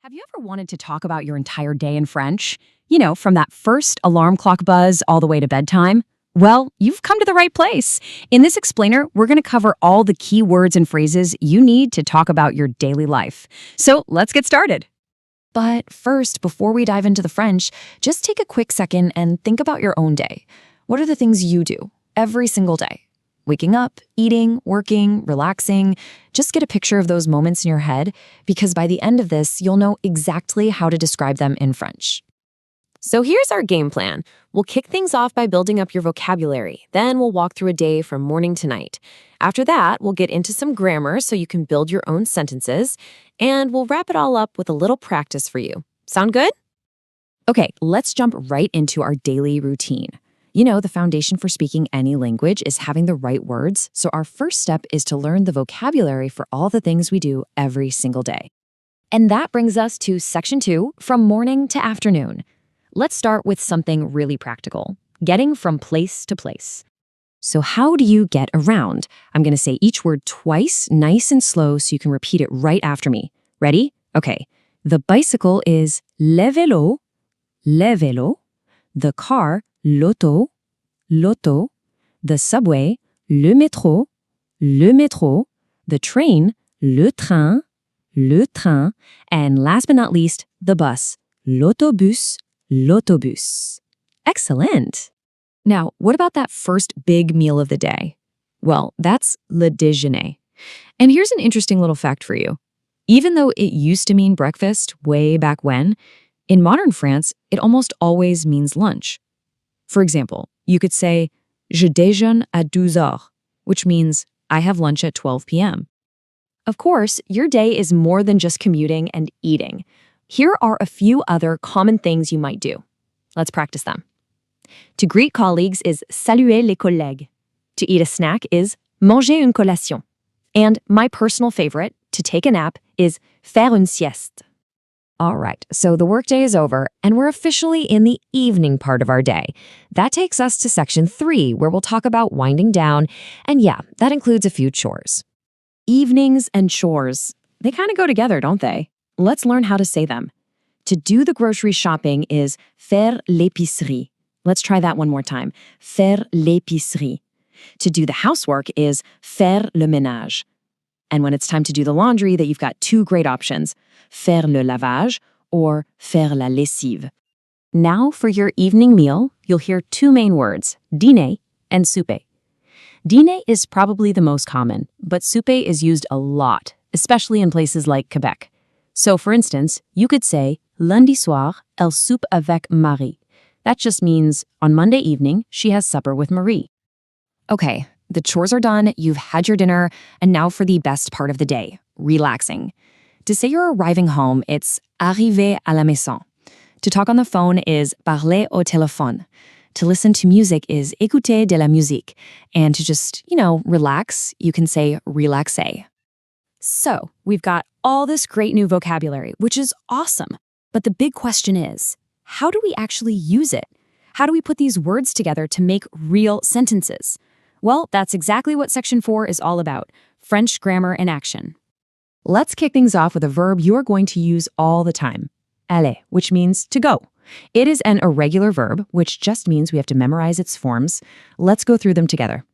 Have you ever wanted to talk about your entire day in French? You know, from that first alarm clock buzz all the way to bedtime? Well, you've come to the right place. In this explainer, we're going to cover all the key words and phrases you need to talk about your daily life. So let's get started. But first, before we dive into the French, just take a quick second and think about your own day. What are the things you do every single day? Waking up, eating, working, relaxing. Just get a picture of those moments in your head, because by the end of this, you'll know exactly how to describe them in French. So here's our game plan. We'll kick things off by building up your vocabulary. Then we'll walk through a day from morning to night. After that, we'll get into some grammar so you can build your own sentences. And we'll wrap it all up with a little practice for you. Sound good? Okay, let's jump right into our daily routine. You know, the foundation for speaking any language is having the right words, so our first step is to learn the vocabulary for all the things we do every single day. And that brings us to section 2, from morning to afternoon. Let's start with something really practical, getting from place to place. So how do you get around? I'm going to say each word twice, nice and slow, so you can repeat it right after me. Ready? Okay. The bicycle is le vélo, le vélo. The car, l'auto, l'auto. The subway, le métro, le métro. The train, le train, le train. And last but not least, the bus, l'autobus, l'autobus. Excellent! Now, what about that first big meal of the day? Well, that's le déjeuner. And here's an interesting little fact for you. Even though it used to mean breakfast way back when, in modern France, it almost always means lunch. For example, you could say, je déjeune à 12 heures, which means I have lunch at 12 p.m. Of course, your day is more than just commuting and eating. Here are a few other common things you might do. Let's practice them. To greet colleagues is saluer les collègues. To eat a snack is manger une collation. And my personal favorite, to take a nap, is faire une sieste. All right, so the workday is over, and we're officially in the evening part of our day. That takes us to section 3, where we'll talk about winding down, and yeah, that includes a few chores. Evenings and chores, they kind of go together, don't they? Let's learn how to say them. To do the grocery shopping is faire l'épicerie. Let's try that one more time. Faire l'épicerie. To do the housework is faire le ménage. And when it's time to do the laundry, that you've got two great options, faire le lavage or faire la lessive. Now for your evening meal, you'll hear two main words, dîner and souper. Dîner is probably the most common, but souper is used a lot, especially in places like Quebec. So for instance, you could say, lundi soir, elle soupe avec Marie. That just means, on Monday evening, she has supper with Marie. Okay, the chores are done, you've had your dinner, and now for the best part of the day, relaxing. To say you're arriving home, it's arriver à la maison. To talk on the phone is parler au téléphone. To listen to music is écouter de la musique. And to just, relax, you can say relaxer. So, we've got all this great new vocabulary, which is awesome. But the big question is, how do we actually use it? How do we put these words together to make real sentences? Well, that's exactly what section 4 is all about, French grammar in action. Let's kick things off with a verb you're going to use all the time, aller, which means to go. It is an irregular verb, which just means we have to memorize its forms. Let's go through them together.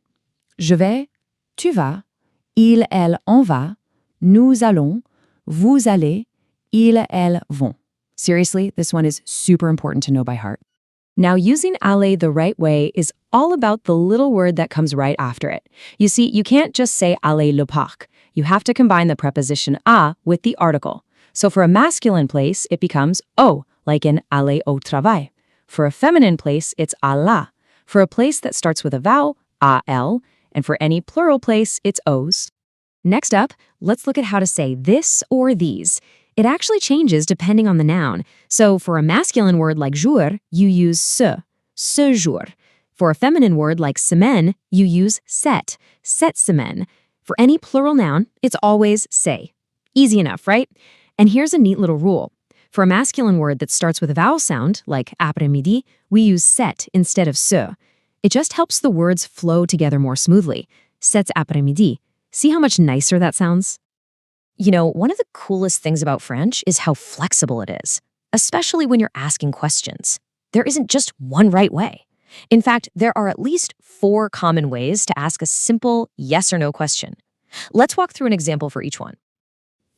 Je vais, tu vas, il, elle, on va, nous allons, vous allez, ils, elles vont. Seriously, this one is super important to know by heart. Now, using aller the right way is all about the little word that comes right after it. You see, you can't just say aller le parc. You have to combine the preposition à with the article. So for a masculine place, it becomes au, like in aller au travail. For a feminine place, it's à la. For a place that starts with a vowel, à-l, and for any plural place, it's os. Next up, let's look at how to say this or these. It actually changes depending on the noun. So for a masculine word like jour, you use ce jour. For a feminine word like semaine, you use cette semaine. For any plural noun, it's always say. Easy enough, right? And here's a neat little rule. For a masculine word that starts with a vowel sound, like après-midi, we use cette instead of ce. It just helps the words flow together more smoothly. Cet après-midi. See how much nicer that sounds? You know, one of the coolest things about French is how flexible it is, especially when you're asking questions. There isn't just one right way. In fact, there are at least 4 common ways to ask a simple yes or no question. Let's walk through an example for each one.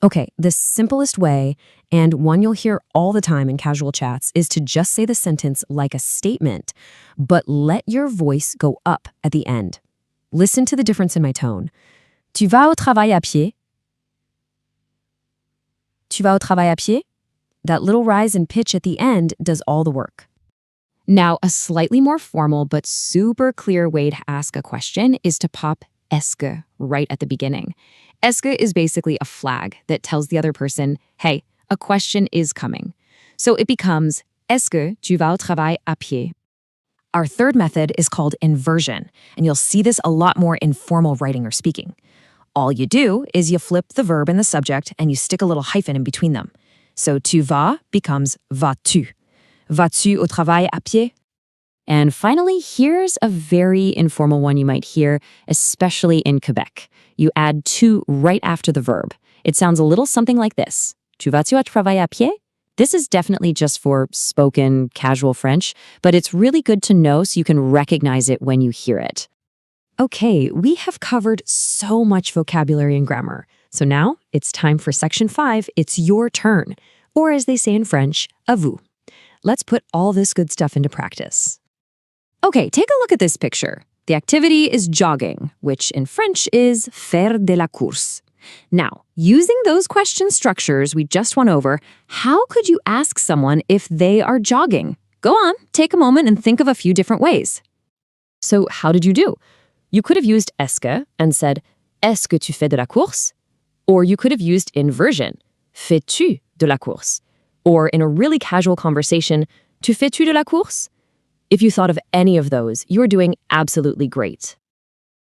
Okay, the simplest way, and one you'll hear all the time in casual chats, is to just say the sentence like a statement, but let your voice go up at the end. Listen to the difference in my tone. Tu vas au travail à pied? Tu vas au travail à pied? That little rise in pitch at the end does all the work. Now, a slightly more formal but super clear way to ask a question is to pop Est-ce right at the beginning. Est-ce is basically a flag that tells the other person, hey, a question is coming. So it becomes, Est-ce que tu vas au travail à pied? Our third method is called inversion, and you'll see this a lot more in formal writing or speaking. All you do is you flip the verb and the subject and you stick a little hyphen in between them. So tu vas becomes vas-tu. Vas-tu au travail à pied? And finally, here's a very informal one you might hear, especially in Quebec. You add tu right after the verb. It sounds a little something like this. Tu vas-tu au travail à pied? This is definitely just for spoken, casual French, but it's really good to know so you can recognize it when you hear it. Okay, we have covered so much vocabulary and grammar. So now it's time for section 5. It's your turn. Or as they say in French, à vous. Let's put all this good stuff into practice. Okay, take a look at this picture. The activity is jogging, which in French is faire de la course. Now, using those question structures we just went over, how could you ask someone if they are jogging? Go on, take a moment and think of a few different ways. So how did you do? You could have used est-ce que and said, est-ce que tu fais de la course? Or you could have used inversion, fais-tu de la course? Or in a really casual conversation, tu fais-tu de la course? If you thought of any of those, you're doing absolutely great.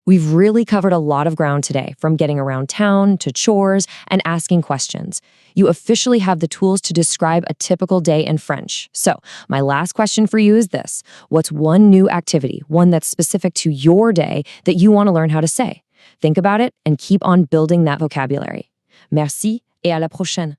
We've really covered a lot of ground today, from getting around town to chores and asking questions. You officially have the tools to describe a typical day in French. So, my last question for you is this. What's one new activity, one that's specific to your day, that you want to learn how to say? Think about it and keep on building that vocabulary. Merci et à la prochaine.